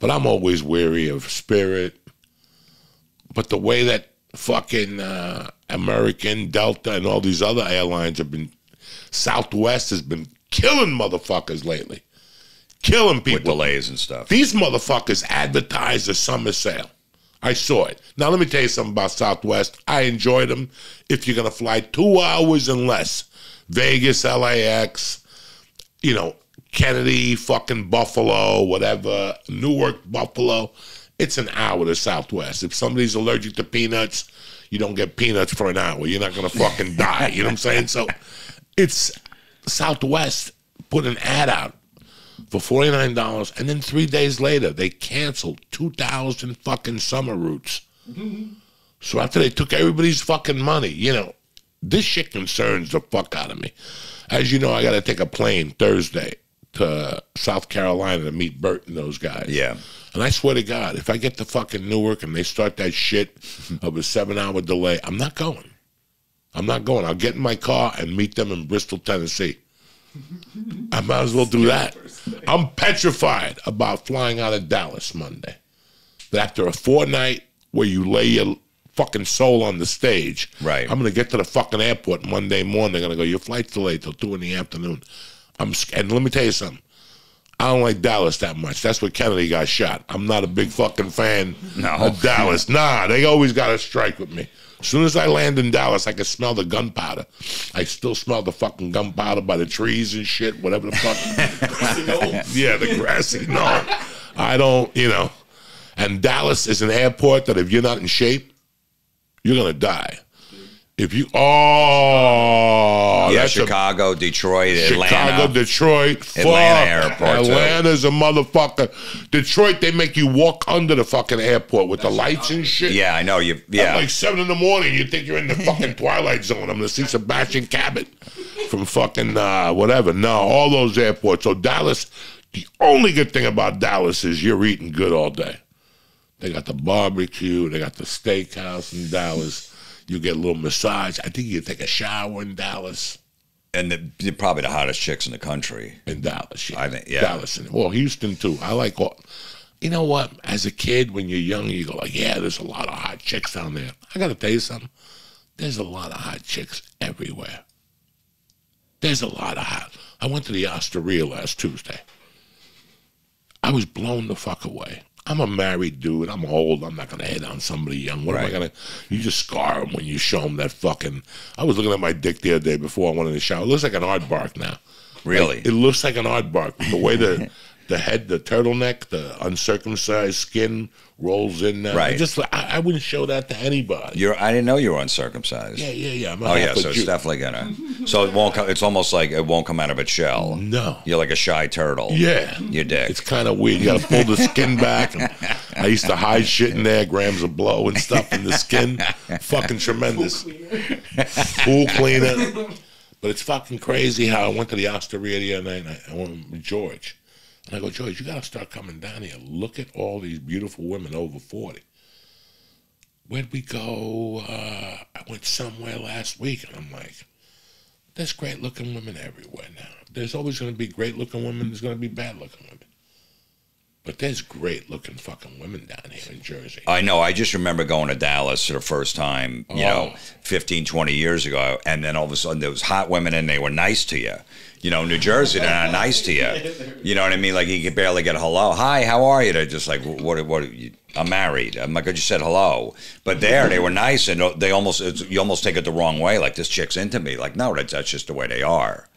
But I'm always weary of Spirit. But the way that fucking American, Delta, and all these other airlines have been, Southwest has been killing motherfuckers lately. Killing people. With delays and stuff. These motherfuckers advertise a summer sale. I saw it. Now, let me tell you something about Southwest. I enjoyed them if you're going to fly 2 hours and less. Vegas, LAX, you know, Kennedy, fucking Buffalo, whatever, Newark, Buffalo. It's an hour to Southwest. If somebody's allergic to peanuts, you don't get peanuts for an hour. You're not going to fucking die. You know what I'm saying? So it's Southwest put an ad out for $49, and then 3 days later, they canceled 2,000 fucking summer routes. So after they took everybody's fucking money, you know, this shit concerns the fuck out of me. As you know, I got to take a plane Thursday to South Carolina to meet Bert and those guys. Yeah. And I swear to God, if I get to fucking Newark and they start that shit of a 7-hour delay, I'm not going. I'm not going. I'll get in my car and meet them in Bristol, Tennessee. I might as well do that. I'm petrified about flying out of Dallas Monday. That after a fortnight where you lay your fucking soul on the stage, right? I'm going to get to the fucking airport Monday morning. They're going to go, your flight's delayed till 2 in the afternoon. And let me tell you something. I don't like Dallas that much. That's where Kennedy got shot. I'm not a big fucking fan of Dallas. Nah, they always got to strike with me. As soon as I land in Dallas, I can smell the gunpowder. I still smell the fucking gunpowder by the trees and shit, whatever the fuck. Yeah, the grassy knoll. I don't, you know. And Dallas is an airport that if you're not in shape, you're going to die. If you, yeah, Chicago, Detroit, Atlanta. Chicago, Detroit, Atlanta airport. Atlanta's a motherfucker. Detroit, they make you walk under the fucking airport with the lights and shit. Yeah, I know. Yeah. At like 7 in the morning, you think you're in the fucking Twilight Zone. I'm going to see Sebastian Cabot from fucking whatever. No, all those airports. So Dallas, the only good thing about Dallas is you're eating good all day. They got the barbecue. They got the steakhouse in Dallas. You get a little massage. I think you take a shower in Dallas. And they're probably the hottest chicks in the country. In Dallas, yeah. I think, yeah. Dallas. Well, Houston, too. I like all. You know what? As a kid, when you're young, you go like, yeah, there's a lot of hot chicks down there. I got to tell you something. There's a lot of hot chicks everywhere. There's a lot of hot. I went to the Osteria last Tuesday. I was blown the fuck away. I'm a married dude. I'm old. I'm not going to hit on somebody young. What am I going to... You just scar them when you show them that fucking... I was looking at my dick the other day before I went in the shower. It looks like an aardvark now. Really? Like, it looks like an aardvark. The way the head, the turtleneck, the uncircumcised skin rolls in there. Right. I wouldn't show that to anybody. I didn't know you were uncircumcised. Yeah. I'm oh, yeah, so it's definitely going to... So it won't. It's almost like it won't come out of its shell. No. You're like a shy turtle. Yeah. Your dick. It's kind of weird. You got to pull the skin back. And I used to hide shit in there, grams of blow and stuff in the skin. Fucking tremendous. Pool cleaner. But it's fucking crazy how I went to the Osteria the other night. I went with George. And I go, George, you got to start coming down here. Look at all these beautiful women over 40. Where'd we go? I went somewhere last week, and I'm like, there's great-looking women everywhere now. There's always going to be great-looking women. There's going to be bad-looking women. But there's great-looking fucking women down here in Jersey. I know. I just remember going to Dallas for the first time, you know, 15, 20 years ago, and then all of a sudden there was hot women, and they were nice to you. You know, New Jersey, they're not nice to you. You know what I mean? Like, you could barely get a hello. Hi, how are you? They're just like, what I'm married. I'm like, I just said hello. But there, they were nice, and you almost take it the wrong way. Like, this chick's into me. Like, no, that's just the way they are.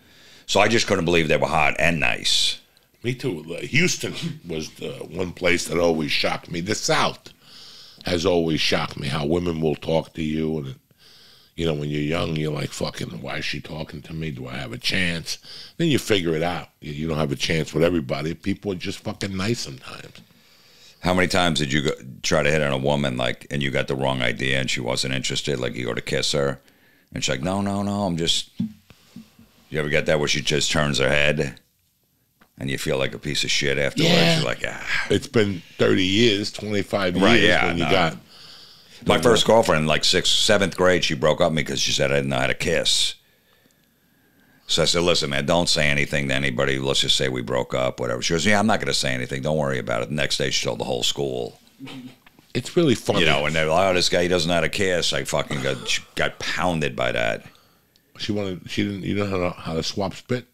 So I just couldn't believe they were hot and nice. Me too. Houston was the one place that always shocked me. The South has always shocked me, how women will talk to you. And, you know, when you're young, you're like, fucking, why is she talking to me? Do I have a chance? Then you figure it out. You don't have a chance with everybody. People are just fucking nice sometimes. How many times did you try to hit on a woman, like, and you got the wrong idea and she wasn't interested? Like, you go to kiss her, and she's like, no, I'm just... You ever get that where she just turns her head? And you feel like a piece of shit afterwards. Yeah. You're like, ah. It's been 30 years, 25 years right, yeah, when you got... My first girlfriend, like 7th grade, she broke up with me because she said I didn't know how to kiss. So I said, listen, man, don't say anything to anybody. Let's just say we broke up, whatever. She goes, yeah, I'm not going to say anything. Don't worry about it. The next day, she told the whole school. It's really funny. You know, and they're like, oh, this guy, he doesn't know how to kiss. I fucking got pounded by that. She didn't, you know how to swap spit?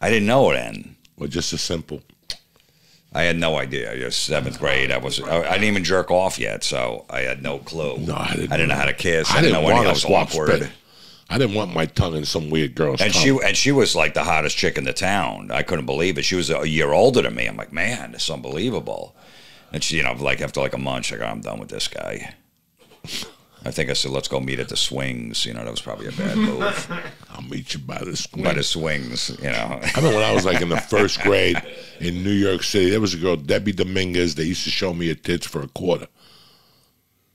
I didn't know it then. Or just as simple? I had no idea. Just 7th grade. I didn't even jerk off yet, so I had no clue. No, I didn't. I didn't know how to kiss. I didn't know want I to was swap awkward. spit. I didn't want my tongue in some weird girl's tongue. She was like the hottest chick in the town. I couldn't believe it. She was a year older than me. I'm like, man, it's unbelievable. And she, you know, like after like a month, she's like, I'm done with this guy. I think I said, let's go meet at the swings. You know, that was probably a bad move. I'll meet you by the swings. By the swings, you know. I remember when I was like in the 1st grade in New York City, there was a girl, Debbie Dominguez, that used to show me her tits for $0.25.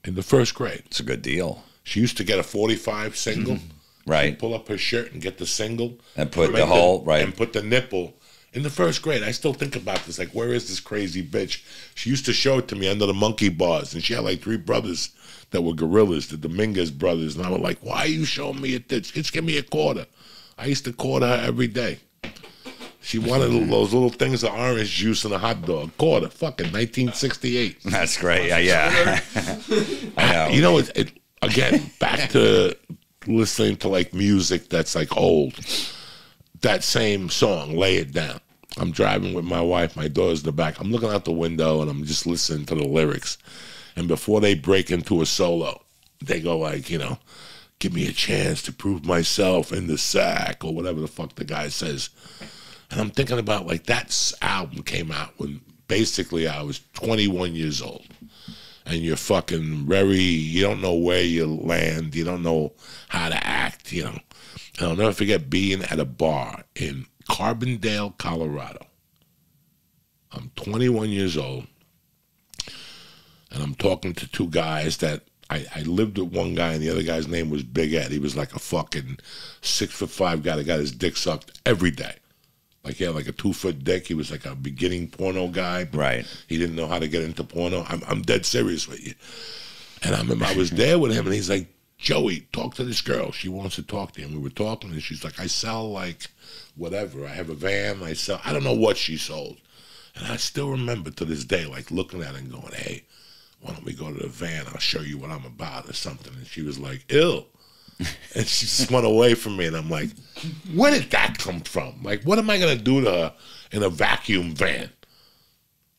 In the 1st grade. It's a good deal. She used to get a 45 single. Right. She'd pull up her shirt and get the single. And put the hole, right. And put the nipple. In the 1st grade, I still think about this. Like, where is this crazy bitch? She used to show it to me under the monkey bars. And she had like 3 brothers that were gorillas, the Dominguez brothers. And I was like, why are you showing me your tits? Just give me $0.25. I used to quarter her every day. She wanted those little things of orange juice and a hot dog. $0.25. Fucking 1968. That's great. Yeah. I know. You know, again, back to listening to like music that's like old. That same song, Lay It Down. I'm driving with my wife, my daughter's in the back. I'm looking out the window and I'm just listening to the lyrics. And before they break into a solo, they go like, you know, give me a chance to prove myself in the sack or whatever the fuck the guy says. And I'm thinking about like that album came out when basically I was 21 years old. And you're fucking you don't know where you land. You don't know how to act, you know. And I'll never forget being at a bar in Carbondale, Colorado. I'm 21 years old, and I'm talking to 2 guys that I lived with one guy, and the other guy's name was Big Ed. He was like a fucking 6'5" guy that got his dick sucked every day. Like he had like a 2-foot dick. He was like a beginning porno guy. But right. He didn't know how to get into porno. I'm dead serious with you. And I remember I was there with him, and he's like, Joey, talk to this girl. She wants to talk to you. And we were talking, and she's like, I sell, like, whatever. I have a van. I don't know what she sold. And I still remember to this day, like, looking at her and going, hey, why don't we go to the van? I'll show you what I'm about or something. And she was like, ew. And she just went away from me. And I'm like, where did that come from? Like, what am I going to do to her in a vacuum van?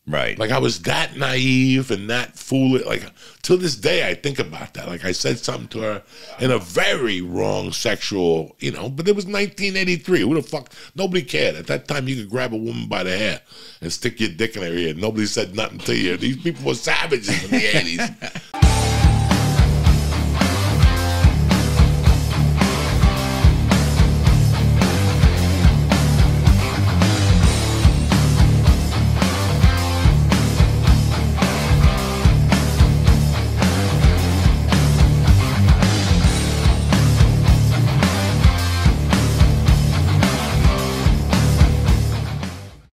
Right. Like, I was that naive and that foolish. Like, to this day, I think about that. Like, I said something to her in a very wrong sexual, you know, but it was 1983. Who the fuck? Nobody cared. At that time, you could grab a woman by the hair and stick your dick in her ear. Nobody said nothing to you. These people were savages in the 80s.